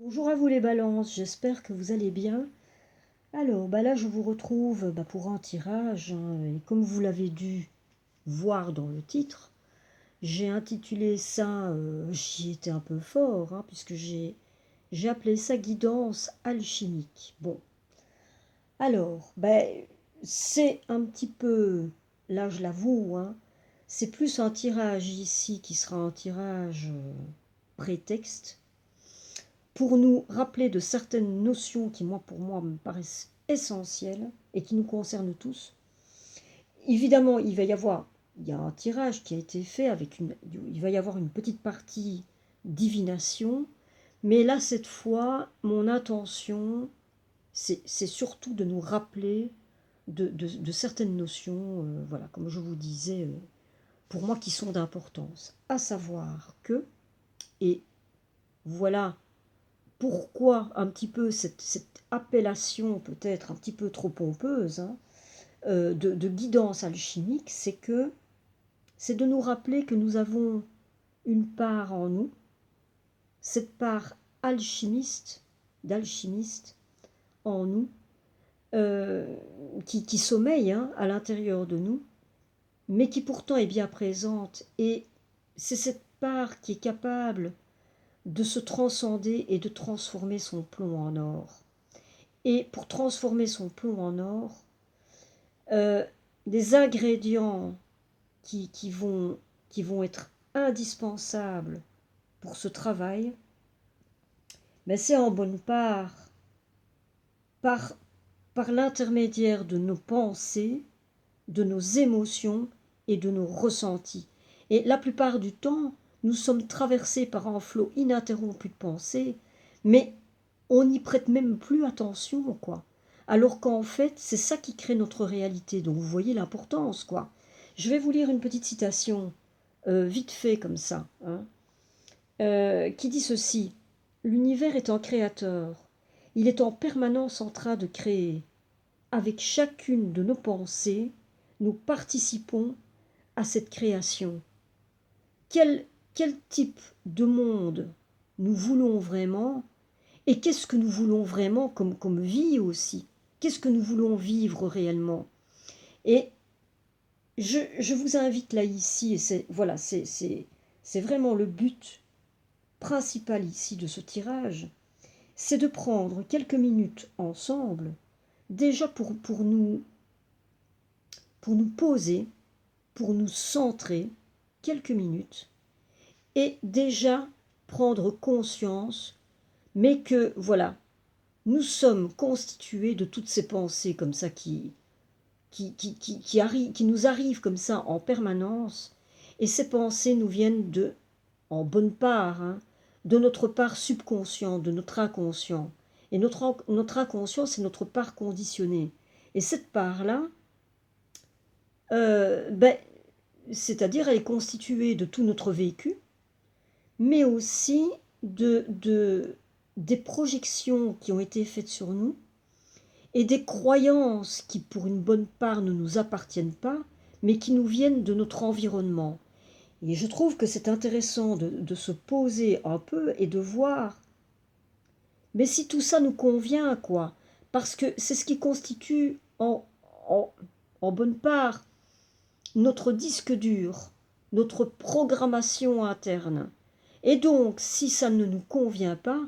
Bonjour à vous les balances, j'espère que vous allez bien. Alors, là je vous retrouve pour un tirage, hein, et comme vous l'avez dû voir dans le titre, j'ai intitulé ça, j'y étais un peu fort, hein, puisque j'ai appelé ça guidance alchimique. Bon, alors, c'est un petit peu, là je l'avoue, hein, c'est plus un tirage ici qui sera un tirage prétexte, pour nous rappeler de certaines notions qui, pour moi, me paraissent essentielles et qui nous concernent tous. Évidemment, il y a un tirage qui a été fait il va y avoir une petite partie divination, mais là, cette fois, mon intention, c'est surtout de nous rappeler de certaines notions, voilà, comme je vous disais, pour moi, qui sont d'importance. À savoir que, et voilà pourquoi un petit peu cette appellation peut-être un petit peu trop pompeuse, hein, de guidance alchimique, c'est de nous rappeler que nous avons une part en nous, cette part d'alchimiste en nous, euh, qui sommeille, hein, à l'intérieur de nous, mais qui pourtant est bien présente. Et c'est cette part qui est capable de se transcender et de transformer son plomb en or. Et pour transformer son plomb en or, euh, des ingrédients qui vont être indispensables pour ce travail, c'est en bonne part par, par l'intermédiaire de nos pensées, de nos émotions et de nos ressentis. Et la plupart du temps, nous sommes traversés par un flot ininterrompu de pensées, mais on n'y prête même plus attention, quoi. Alors qu'en fait, c'est ça qui crée notre réalité. Donc vous voyez l'importance, quoi. Je vais vous lire une petite citation, vite fait comme ça, hein, qui dit ceci. L'univers est un créateur. Il est en permanence en train de créer. Avec chacune de nos pensées, nous participons à cette création. Quel, quel type de monde nous voulons vraiment, et qu'est-ce que nous voulons vraiment comme vie aussi? Qu'est-ce que nous voulons vivre réellement? Et je vous invite là ici, et c'est vraiment le but principal ici de ce tirage, c'est de prendre quelques minutes ensemble, déjà pour nous poser, pour nous centrer, quelques minutes, et déjà prendre conscience, mais que voilà, nous sommes constitués de toutes ces pensées comme ça qui nous arrivent comme ça en permanence, et ces pensées nous viennent en bonne part, hein, de notre part subconscient, de notre inconscient. Et notre inconscient, c'est notre part conditionnée. Et cette part-là, euh, ben, c'est-à-dire elle est constituée de tout notre vécu, mais aussi des projections qui ont été faites sur nous et des croyances qui, pour une bonne part, ne nous appartiennent pas, mais qui nous viennent de notre environnement. Et je trouve que c'est intéressant de se poser un peu et de voir, mais si tout ça nous convient, quoi, parce que c'est ce qui constitue en, en bonne part notre disque dur, notre programmation interne. Et donc, si ça ne nous convient pas,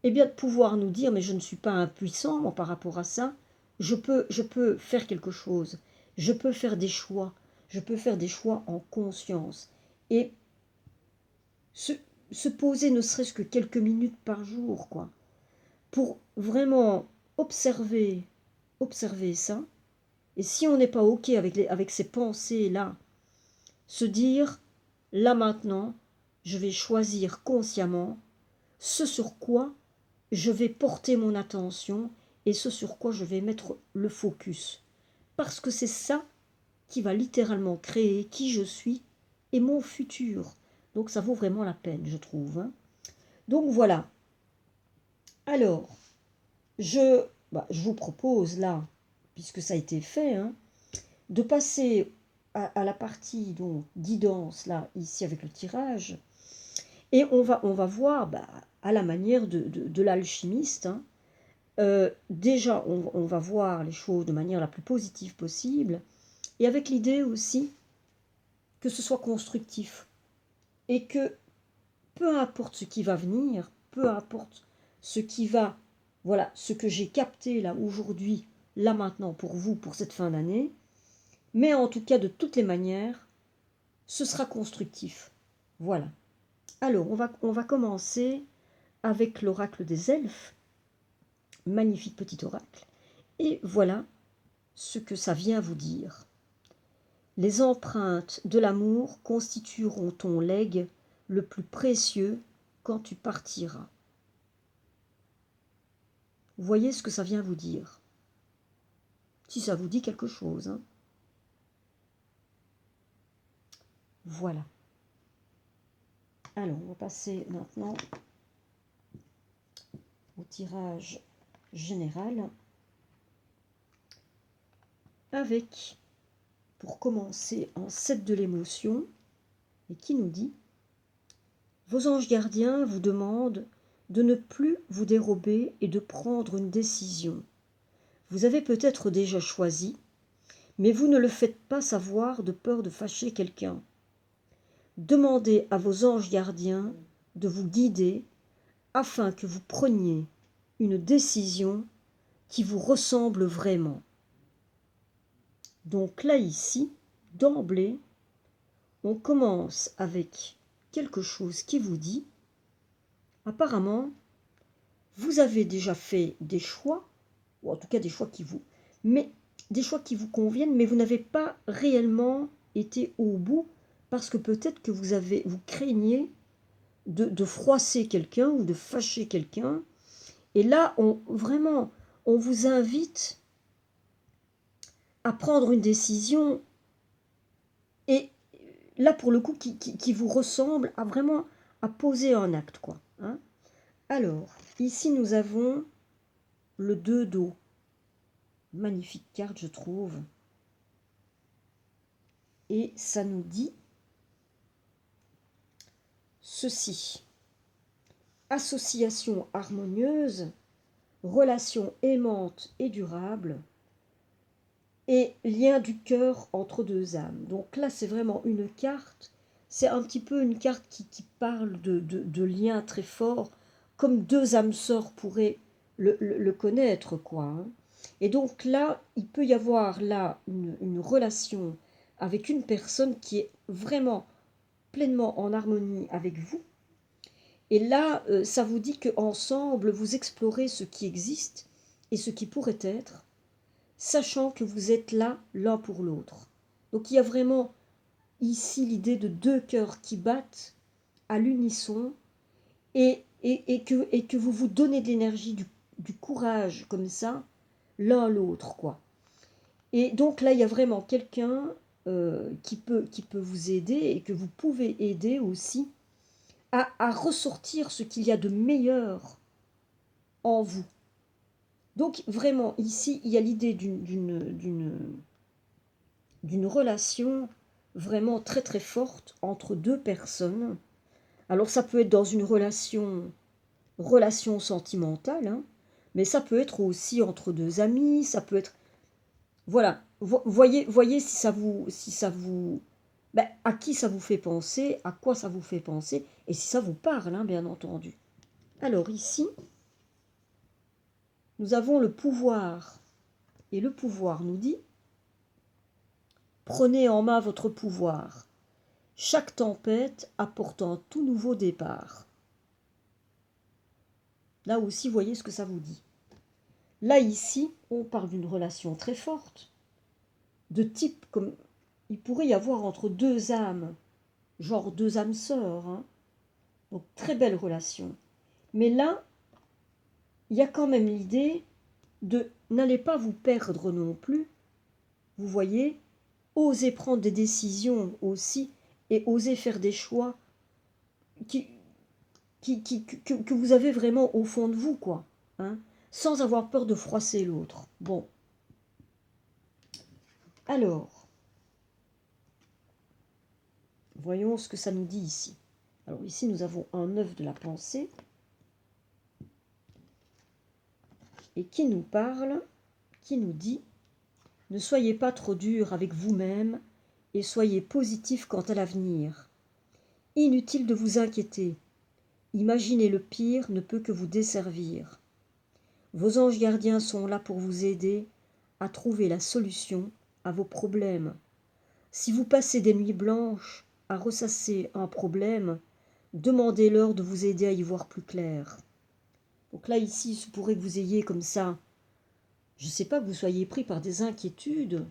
eh bien de pouvoir nous dire, mais je ne suis pas impuissant par rapport à ça, je peux faire quelque chose, je peux faire des choix, je peux faire des choix en conscience. Et se, se poser ne serait-ce que quelques minutes par jour, quoi, pour vraiment observer, observer ça. Et si on n'est pas OK avec ces pensées-là, se dire, là maintenant, je vais choisir consciemment ce sur quoi je vais porter mon attention et ce sur quoi je vais mettre le focus. Parce que c'est ça qui va littéralement créer qui je suis et mon futur. Donc ça vaut vraiment la peine, je trouve, hein. Donc voilà. Alors, je vous propose là, puisque ça a été fait, hein, de passer à la partie donc guidance là, ici avec le tirage. Et on va voir à la manière de l'alchimiste, hein. Déjà, on va voir les choses de manière la plus positive possible, et avec l'idée aussi que ce soit constructif, et que peu importe ce qui va venir, peu importe ce qui va, voilà, ce que j'ai capté là aujourd'hui, là maintenant pour vous, pour cette fin d'année, mais en tout cas de toutes les manières, ce sera constructif. Voilà. Alors, on va commencer avec l'oracle des elfes, magnifique petit oracle, et voilà ce que ça vient vous dire. Les empreintes de l'amour constitueront ton legs le plus précieux quand tu partiras. Vous voyez ce que ça vient vous dire. Si ça vous dit quelque chose, hein. Voilà. Alors, on va passer maintenant au tirage général avec, pour commencer, en 7 de l'émotion, et qui nous dit: vos anges gardiens vous demandent de ne plus vous dérober et de prendre une décision. Vous avez peut-être déjà choisi, mais vous ne le faites pas savoir de peur de fâcher quelqu'un. Demandez à vos anges gardiens de vous guider afin que vous preniez une décision qui vous ressemble vraiment. Donc là, ici, d'emblée, on commence avec quelque chose qui vous dit, apparemment, vous avez déjà fait des choix, ou en tout cas des choix qui vous, mais des choix qui vous conviennent, mais vous n'avez pas réellement été au bout, parce que peut-être que vous craignez de froisser quelqu'un ou de fâcher quelqu'un. Et là, vraiment, on vous invite à prendre une décision, et là, pour le coup, qui vous ressemble, à vraiment à poser un acte, quoi. Hein. Alors, ici, nous avons le 2 d'eau. Magnifique carte, je trouve. Et ça nous dit ceci. Association harmonieuse, relation aimante et durable, et lien du cœur entre deux âmes. Donc là, c'est vraiment une carte, c'est un petit peu une carte qui parle de liens très forts, comme deux âmes sœurs pourraient le connaître, quoi. Hein. Et donc là, il peut y avoir là une relation avec une personne qui est vraiment pleinement en harmonie avec vous. Et là, ça vous dit qu'ensemble, vous explorez ce qui existe et ce qui pourrait être, sachant que vous êtes là l'un pour l'autre. Donc il y a vraiment ici l'idée de deux cœurs qui battent à l'unisson, et que vous vous donnez de l'énergie, du courage comme ça, l'un l'autre, quoi. Et donc là, il y a vraiment quelqu'un qui peut vous aider, et que vous pouvez aider aussi à ressortir ce qu'il y a de meilleur en vous. Donc vraiment, ici, il y a l'idée d'une relation vraiment très très forte entre deux personnes. Alors ça peut être dans une relation sentimentale, hein, mais ça peut être aussi entre deux amis, ça peut être... Voilà, voyez si ça vous ben, à qui ça vous fait penser, à quoi ça vous fait penser, et si ça vous parle, hein, bien entendu. Alors ici, nous avons le pouvoir, et le pouvoir nous dit: prenez en main votre pouvoir. Chaque tempête apporte un tout nouveau départ. Là aussi, voyez ce que ça vous dit. Là, ici, on parle d'une relation très forte, de type comme il pourrait y avoir entre deux âmes, genre deux âmes sœurs, hein. Donc, très belle relation. Mais là, il y a quand même l'idée de n'allez pas vous perdre non plus, vous voyez, osez prendre des décisions aussi, et osez faire des choix que vous avez vraiment au fond de vous, quoi, hein, sans avoir peur de froisser l'autre. Bon. Alors, voyons ce que ça nous dit ici. Alors ici, nous avons un œuf de la pensée. et qui nous parle, qui nous dit « Ne soyez pas trop dur avec vous-même et soyez positif quant à l'avenir. Inutile de vous inquiéter. Imaginer le pire ne peut que vous desservir. Vos anges gardiens sont là pour vous aider à trouver la solution à vos problèmes. Si vous passez des nuits blanches à ressasser un problème, demandez-leur de vous aider à y voir plus clair. » Donc là, ici, il se pourrait que vous ayez comme ça, je ne sais pas, que vous soyez pris par des inquiétudes.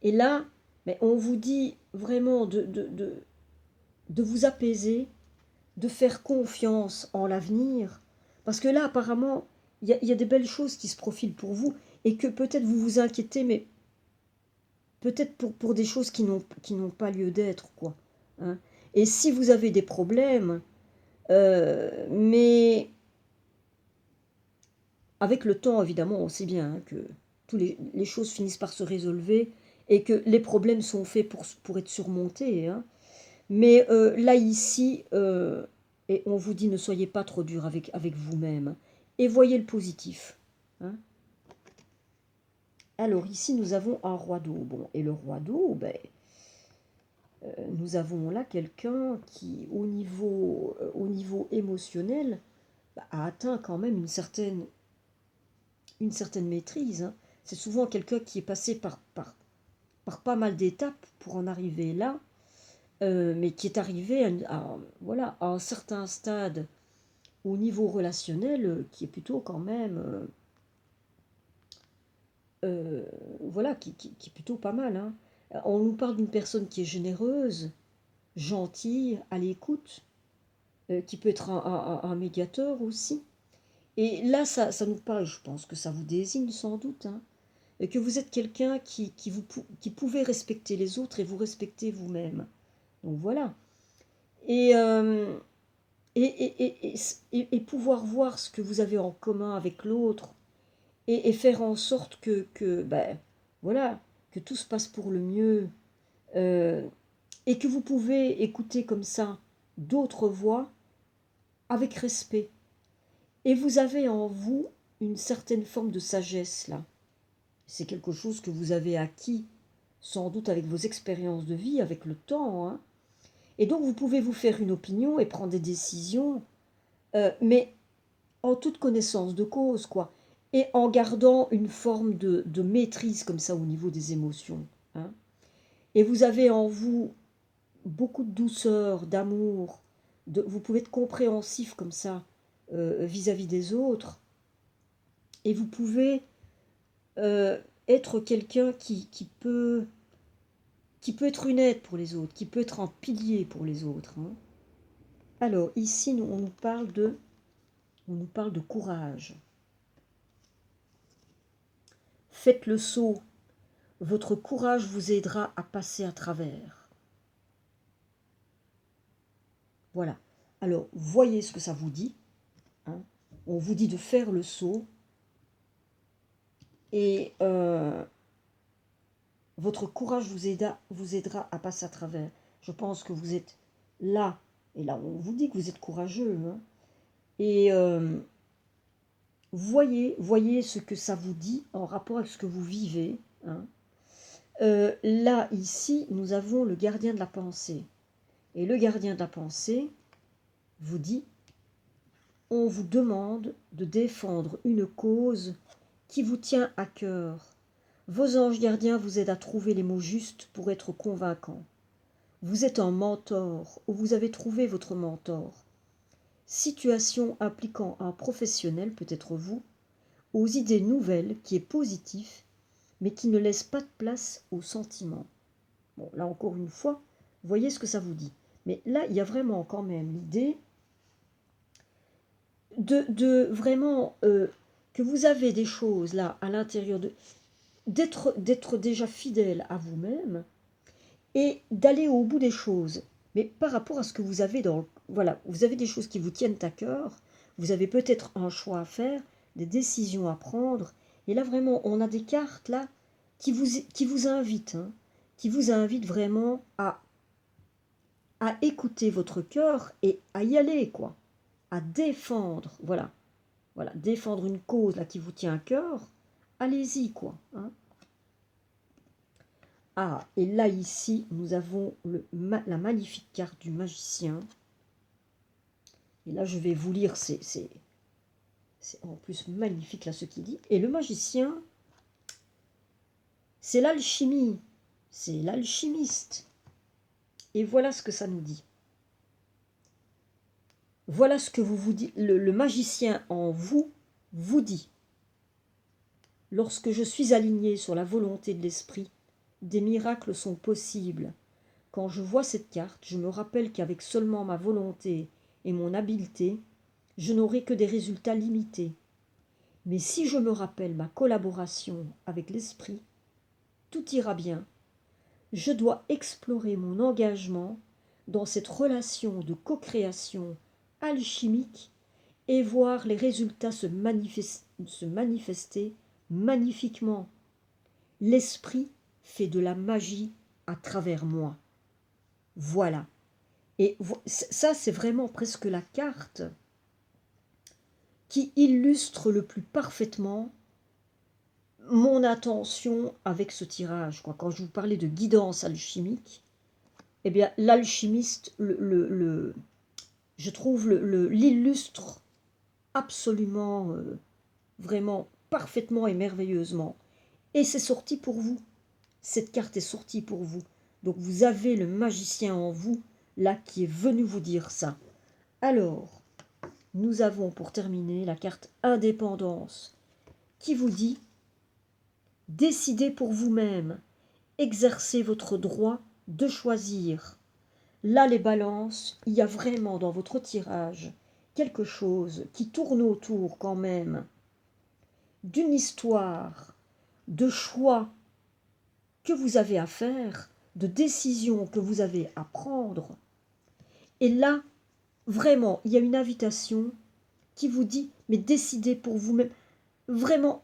Et là, mais on vous dit vraiment de vous apaiser, de faire confiance en l'avenir, parce que là, apparemment, il y a des belles choses qui se profilent pour vous, et que peut-être vous vous inquiétez, mais peut-être pour des choses qui n'ont pas lieu d'être, quoi. Hein. Et si vous avez des problèmes, mais avec le temps, évidemment, on sait bien hein, que toutes les choses finissent par se résolver, et que les problèmes sont faits pour être surmontés, hein. Mais là, ici, et on vous dit ne soyez pas trop dur avec vous-même. Et voyez le positif. Hein. Alors ici, nous avons un roi d'eau. Bon, et le roi d'eau, ben, nous avons là quelqu'un qui, au niveau émotionnel, bah, a atteint quand même une certaine maîtrise. Hein. C'est souvent quelqu'un qui est passé par pas mal d'étapes pour en arriver là. Mais qui est arrivé voilà, à un certain stade au niveau relationnel qui est plutôt quand même, voilà, qui est plutôt pas mal. Hein. On nous parle d'une personne qui est généreuse, gentille, à l'écoute, qui peut être un médiateur aussi. Et là, ça nous parle, je pense que ça vous désigne sans doute, hein, et que vous êtes quelqu'un qui pouvait respecter les autres et vous respectez vous-même. Donc voilà. Et, et pouvoir voir ce que vous avez en commun avec l'autre et faire en sorte que ben, voilà, que tout se passe pour le mieux et que vous pouvez écouter comme ça d'autres voix avec respect. Et vous avez en vous une certaine forme de sagesse là. C'est quelque chose que vous avez acquis sans doute avec vos expériences de vie, avec le temps, hein. Et donc vous pouvez vous faire une opinion et prendre des décisions, mais en toute connaissance de cause, quoi. Et en gardant une forme de maîtrise comme ça au niveau des émotions. Hein. Et vous avez en vous beaucoup de douceur, d'amour, vous pouvez être compréhensif comme ça vis-à-vis des autres. Et vous pouvez être quelqu'un qui peut être une aide pour les autres, qui peut être un pilier pour les autres. Hein. Alors, ici, on nous parle de courage. Faites le saut. Votre courage vous aidera à passer à travers. Voilà. Alors, voyez ce que ça vous dit. Hein. On vous dit de faire le saut. Et votre courage vous aidera à passer à travers. Je pense que vous êtes là. Et là, on vous dit que vous êtes courageux. Hein. Et voyez ce que ça vous dit en rapport avec ce que vous vivez. Hein. Là, ici, nous avons le gardien de la pensée. Et le gardien de la pensée vous dit, on vous demande de défendre une cause qui vous tient à cœur. Vos anges gardiens vous aident à trouver les mots justes pour être convaincants. Vous êtes un mentor ou vous avez trouvé votre mentor. Situation impliquant un professionnel, peut-être vous, aux idées nouvelles qui est positif, mais qui ne laisse pas de place aux sentiments. Bon, là encore une fois, voyez ce que ça vous dit. Mais là, il y a vraiment quand même l'idée de vraiment que vous avez des choses là à l'intérieur d'être déjà fidèle à vous-même et d'aller au bout des choses. Mais par rapport à ce que vous avez voilà, vous avez des choses qui vous tiennent à cœur, vous avez peut-être un choix à faire, des décisions à prendre. Et là, vraiment, on a des cartes là qui vous invitent, hein, qui vous invitent vraiment à écouter votre cœur et à y aller, quoi, à défendre, voilà. voilà, défendre une cause là qui vous tient à cœur, allez-y quoi. Hein. Ah, et là ici, nous avons la magnifique carte du magicien. Et là, je vais vous lire, c'est en plus magnifique là ce qu'il dit. Et le magicien, c'est l'alchimie, c'est l'alchimiste. Et voilà ce que ça nous dit. Voilà ce que vous dites, le magicien en vous vous dit. Lorsque je suis aligné sur la volonté de l'esprit, des miracles sont possibles. Quand je vois cette carte, je me rappelle qu'avec seulement ma volonté et mon habileté, je n'aurai que des résultats limités. Mais si je me rappelle ma collaboration avec l'esprit, tout ira bien. Je dois explorer mon engagement dans cette relation de co-création alchimique et voir les résultats se manifester magnifiquement. L'esprit fait de la magie à travers moi. Voilà. Et ça, c'est vraiment presque la carte qui illustre le plus parfaitement mon intention avec ce tirage. Quoi. Quand je vous parlais de guidance alchimique, eh bien, l'alchimiste, je trouve, l'illustre absolument, vraiment, parfaitement et merveilleusement. Et c'est sorti pour vous. Cette carte est sortie pour vous. Donc vous avez le magicien en vous, là, qui est venu vous dire ça. Alors, nous avons pour terminer la carte indépendance, qui vous dit « Décidez pour vous-même, exercez votre droit de choisir ». Là, les balances, il y a vraiment dans votre tirage quelque chose qui tourne autour quand même d'une histoire, de choix que vous avez à faire, de décisions que vous avez à prendre. Et là, vraiment, il y a une invitation qui vous dit, mais décidez pour vous-même. Vraiment,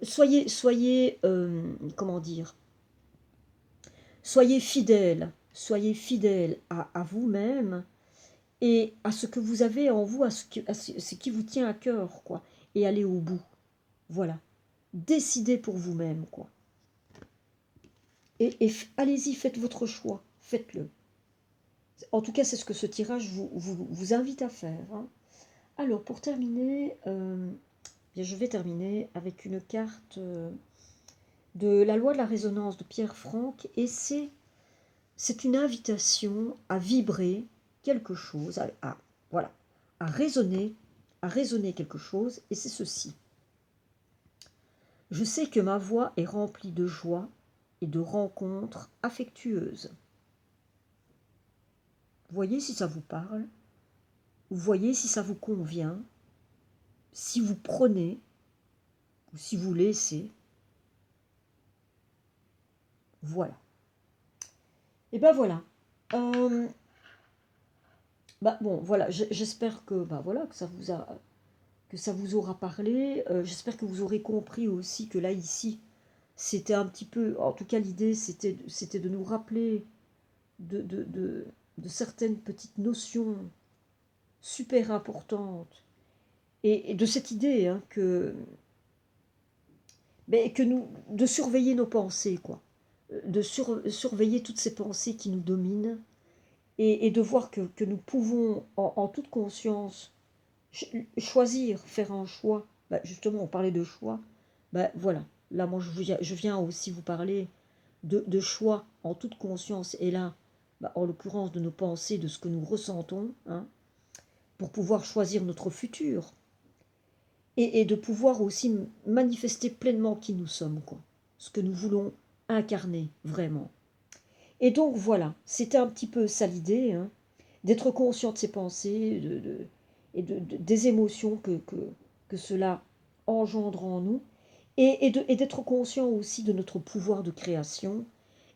soyez, comment dire, soyez fidèle à vous-même et à ce que vous avez en vous, à ce qui vous tient à cœur, quoi, et allez au bout. Voilà. Décidez pour vous-même, quoi. Et allez-y, faites votre choix, faites-le. En tout cas, c'est ce que ce tirage vous invite à faire. Hein. Alors, pour terminer, je vais terminer avec une carte de la loi de la résonance de Pierre Franck, et c'est une invitation à vibrer quelque chose, voilà, à résonner quelque chose, et c'est ceci. Je sais que ma voix est remplie de joie et de rencontres affectueuses. Voyez si ça vous parle, voyez si ça vous convient, si vous prenez ou si vous laissez. Voilà. Et ben voilà. Bon, voilà, j'espère que voilà, que ça vous aura parlé. J'espère que vous aurez compris aussi que là ici, c'était un petit peu, en tout cas l'idée c'était de nous rappeler de certaines petites notions super importantes et de cette idée hein, que nous, de surveiller nos pensées, quoi, de surveiller toutes ces pensées qui nous dominent et de voir que nous pouvons en toute conscience choisir, faire un choix. Justement, on parlait de choix. Voilà, là moi je viens aussi vous parler de choix en toute conscience et là, en l'occurrence de nos pensées, de ce que nous ressentons, hein, pour pouvoir choisir notre futur et de pouvoir aussi manifester pleinement qui nous sommes, quoi, ce que nous voulons incarner vraiment. Et donc voilà, c'était un petit peu ça l'idée, hein, d'être conscient de ses pensées des émotions que cela engendre en nous et d'être conscient aussi de notre pouvoir de création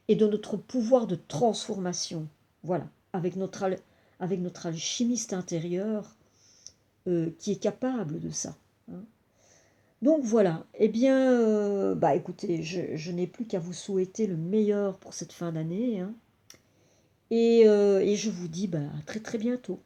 et de notre pouvoir de transformation. Voilà, avec notre alchimiste intérieur qui est capable de ça. Hein. Donc voilà, eh bien, écoutez, je n'ai plus qu'à vous souhaiter le meilleur pour cette fin d'année. Hein, et je vous dis à très très bientôt.